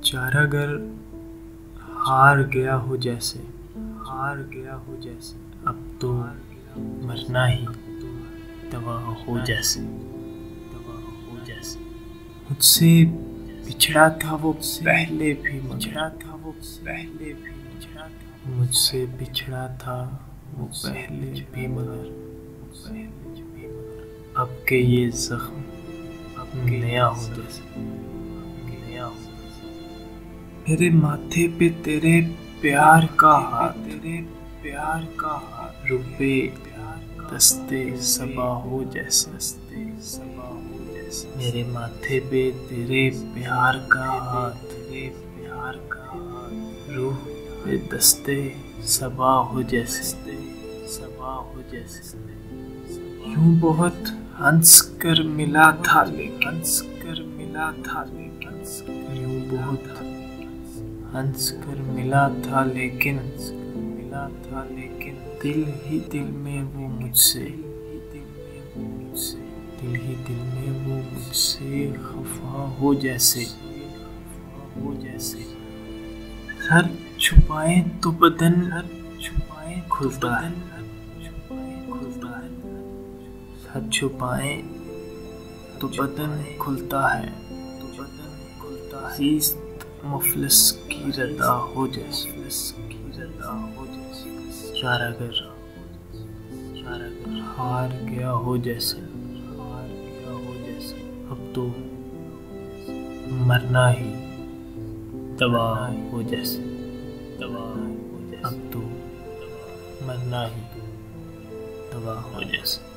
चारागर हार गया हो जैसे, अब तो मरना ही दवा हो जैसे। मुझसे बिछड़ा था वो पहले भी, मुझसे बिछड़ा था वो पहले भी, मगर अब के ये जख्म नया हो जैसे। मेरे माथे पे तेरे प्यार का हाथ, रुपए दस्ते सबा हो जैसे। मेरे माथे पे तेरे प्यार का हाथ, रूह पे दस्ते सबा हो जैसे। यूं बहुत हंस कर मिला था लेकिन, यूं बहुत हंस कर मिला था लेकिन, दिल ही दिल में वो मुझसे, खफा हो जैसे। सर छुपाए तो बदन खुलता है, सर छुपाए तो बदन खुलता है। ज़ीस्त मुफलिस की रदा हो जैसे। चारागर हार गया हो जैसे, अब तो मरना ही दवा हो जैसे। अब तो मरना ही दवा हो जैसे।